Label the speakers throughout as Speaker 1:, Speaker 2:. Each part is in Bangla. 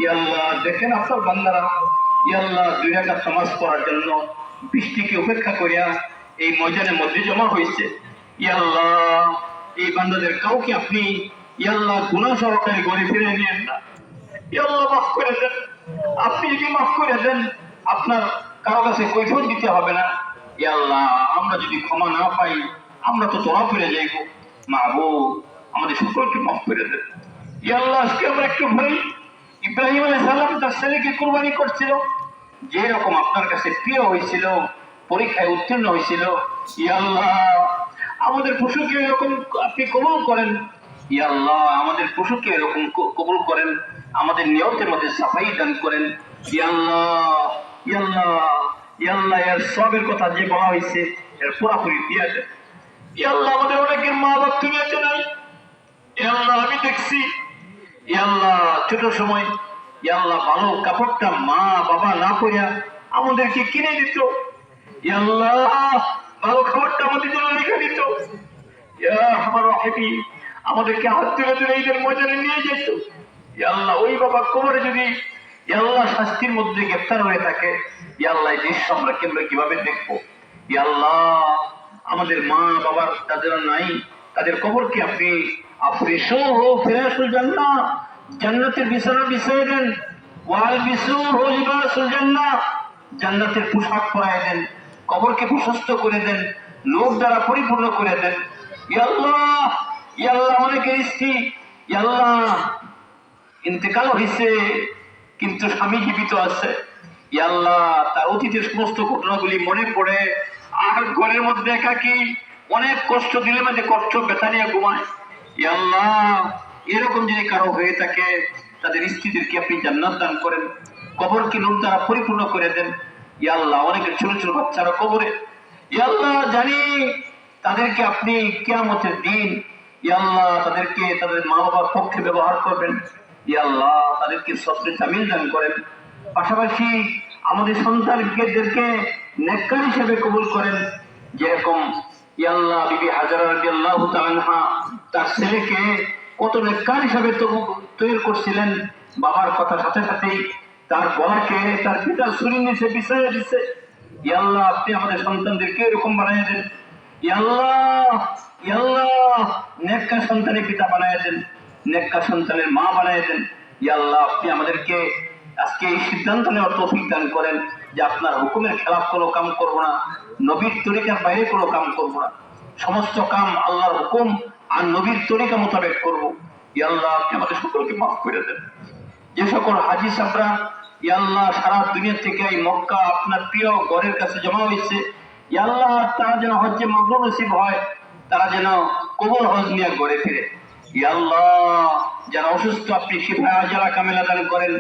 Speaker 1: ইয়া আল্লাহ দেখেন আপনার বান্দারা ইয়া আল্লাহ 2 রাকাত নামাজ পড়ার জন্য বৃষ্টিকে উপেক্ষা করিয়া এই ময়দানের মধ্যে জমা হয়েছে। ইয়া আল্লাহ এই বান্দাদের কাউকে আপনি ইয়া আল্লাহ গুনাহ সহকারে ঘরে ফিরে নিয়েন না। ইয়া আল্লাহ মাফ করে দেন। আপনি যদি মাফ করে দেন আপনার কারো কাছে কৈফিয়ত দিতে হবে না। ইয়া আল্লাহ আমরা যদি ক্ষমা না পাই আমরা তো ধরা পড়ে যাইব। মাহবুব আমাদের সকলকে মাফ করে দেন। ইয়া আল্লাহ আজকে আমরা একটু ভুল ইব্রাহিম আলাইহিস সালাম তার ছেলেকে কুরবানি করছিল, যে রকম আপনার কাছে প্রিয় হয়েছিল, পরীক্ষায় উত্তীর্ণ হয়েছিল। ইয়া আল্লাহ আমাদের পশুকে এরকম আপনি কবুল করেন। ইয়া আল্লাহ আমাদের পশুকে এরকম কবুল করেন, আমাদের নিয়তের মধ্যে সাফাই দান করেন। ইয়া আল্লাহ ইয়া আল্লাহ ইয়া আল্লাহ এর সবের কথা যে বলা হয়েছে এর পুরাপুরি দিয়ে দেন। ইয়া আল্লাহ আমাদের অনেকের মা বাপ দুনিয়াতে নাই। ইয়া আল্লাহ আমি দেখছি ইয়া আল্লাহ ছোট সময় ইয়া আল্লাহ ভালো কাপড়টা মা বাবা না পরিয়া আমাদেরকে কিনে দিত। ইয়া আল্লাহ ভালো খাবারটা আমাদের জন্য রেখে দিত। ইয়া আমার রাহিম আমাদেরকে হাত তুলে তুলে ঈদের ময়দানে নিয়ে যেত। ইয়া আল্লাহ ওই বাবা কবরে যদি ইয়া আল্লাহ শাস্তির মধ্যে গ্রেফতার হয়ে থাকে, ইয়া আল্লাহ এই দৃশ্য আমরা কিভাবে দেখবো? ইয়া আল্লাহ আমাদের মা বাবার তাদের নাই, তাদের কবরকে আপনি আফরিশুহু ফিরাশুল জান্নাহ, জান্নাতের বিছানা বিছিয়ে দেন। ওয়াল বিসুহু লিবাসুল জান্নাহ, জান্নাতের পোশাক পরায় দেন। কবরকে প্রশস্ত করে দেন, লোক দ্বারা পরিপূর্ণ করে দেন। ইয়া আল্লাহ ইয়া আল্লাহ অনেকের স্ত্রী ইয়া আল্লাহ ইন্তেকাল হয়েছে কিন্তু স্বামী জীবিত আছে। ইয়া আল্লাহ তার অতীতের সমস্ত ঘটনাগুলি মনে পড়ে আর ঘরের মধ্যে একাকী অনেক কষ্ট দিলে মাঝে কষ্ট ব্যথা নিয়ে ঘুমায়। ইয়া আল্লাহ এরকম যদি কারো হয়ে থাকে তাদের স্ত্রীদেরকে আপনি জান্নাত দান করেন, কবরকে লোক দ্বারা পরিপূর্ণ করে দেন। ইয়া আল্লাহ অনেকের ছোট ছোট বাচ্চারা কবরে, ইয়া আল্লাহ জানি তাদেরকে আপনি কিয়ামতের দিন ইয়া আল্লাহ তাদেরকে তাদের মা বাবার পক্ষে ব্যবহার করবেন। ইয়া আল্লাহ তাদেরকে সবচেয়ে জামিল দান করেন। পাশাপাশি আমাদের সন্তানদেরকে নেককার হিসেবে কবুল করেন। যেরকম ইয়া আল্লাহ বিবি হাজারা রাদিয়াল্লাহু তাআলা আনহা তার ছেলেকে কত নেককার হিসেবে তৈরি করছিলেন, বাবার কথা সাথে সাথেই তার গলাকে তার পিতার ছুরির নিচে বিছাইয়া দিচ্ছে। ইয়া আল্লাহ আপনি আমাদের সন্তানদেরকে এরকম বানাইয়া দেন। ইয়া আল্লাহ ইয়া আল্লাহ নেককার সন্তানের পিতা বানাইয়া দেন, নেককার সন্তানের মা বানাইয়া দেন। ইয়া আল্লাহ আপনি আমাদেরকে আজকে এই সিদ্ধান্ত নেওয়ার তৌফিক দান করেন যে আপনার হুকুমের খেলাফ কোনো কাম করব না, নবীর তরিকার বাইরে কোনো কাম করব না, সমস্ত কাম আল্লাহর হুকুম আর নবীর তরিকা মোতাবেক করব। ইয়া আল্লাহ আপনি আমাদের সকলকে মাফ করে দেন। যে সকল হাজি সাহেবরা ইয়া আল্লাহ সারা দুনিয়া থেকে এই মক্কা আপনার প্রিয় ঘরের কাছে জমা হয়েছে, ইয়া আল্লাহ তারা যেন হজ্জে মাবরুর নসিব হয়, তারা যেন কবুল হজ নিয়ে ঘরে ফিরে। ইয়া আল্লাহ যারা অসুস্থ আপনি শিফা আজলা কামেলা দান করেন,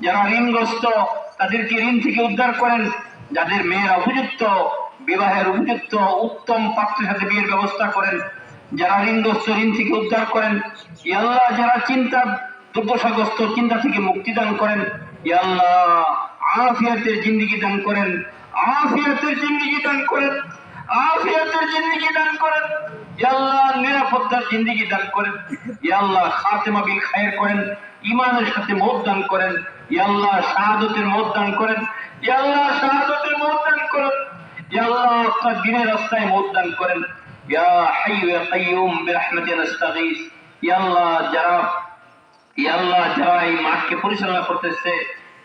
Speaker 1: যারা ঋণগ্রস্ত তাদেরকে ঋণ থেকে উদ্ধার করেন, যাদের মেয়েরা উপযুক্ত বিবাহের উপযুক্ত উত্তম পাত্রের সাথে বিয়ের ব্যবস্থা করেন, যারা ঋণগ্রস্ত ঋণ থেকে উদ্ধার করেন। ইয়া আল্লাহ যারা দুর্দশাগ্রস্ত চিন্তা থেকে মুক্তি দান করেন। ইয়া আল্লাহ আফিয়াতের জিন্দেগি দান করেন, আফিয়াতের জিন্দেগি দান করেন, আফিয়াতের জিন্দেগি দান করেন। ইয়া আল্লাহ নিরাপত্তার জিন্দেগি দান করেন। ইয়া আল্লাহ খাতেমা বিল খায়ের করেন, ঈমানের সাথে মওত দান করেন। ইয়া আল্লাহ শাহাদাতের মওত দান করেন। ইয়া আল্লাহ শাহাদাতের মওত দান করেন। ইয়া আল্লাহ আপনার দ্বীনের রাস্তায় মওত দান করেন। ইয়া হাইয়্যু ইয়া কাইয়্যুম বিরহমাতিকা নাস্তাগীস। ইয়া আল্লাহ যারা এই মাঠকে পরিচালনা করতেছে,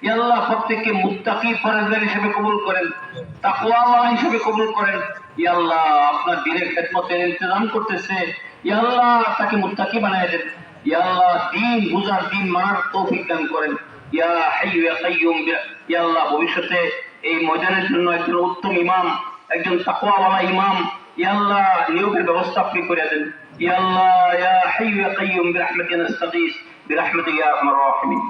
Speaker 1: ইয়া আল্লাহ প্রত্যেককে মুত্তাকি পরহেজগার হিসেবে কবুল করেন, তাকওয়াওয়ালা হিসেবে কবুল করেন। ইয়া আল্লাহ আপনার দ্বীনের খেদমতের ইন্তজাম করতেছে, ইয়া আল্লাহ তাকে মুত্তাকি বানায় দেন। ইয়া আল্লাহ দ্বীন বুঝার, দ্বীন মানার তৌফিক দান করেন। ইয়া হাইয়্যু ইয়া কাইয়্যুম। ইয়া আল্লাহ ভবিষ্যতে এই ময়দানের জন্য একজন উত্তম ইমাম, একজন তাকওয়াওয়ালা ইমাম ইয়া আল্লাহ নিয়োগের ব্যবস্থা আপনি করে দেন। ইয়া আল্লাহ ইয়া হাইয়্যু ইয়া কাইয়্যুম বিরহমাতিকা নাস্তাগীস বিরহমাতিকা ইয়া আরহামার রাহিমিন।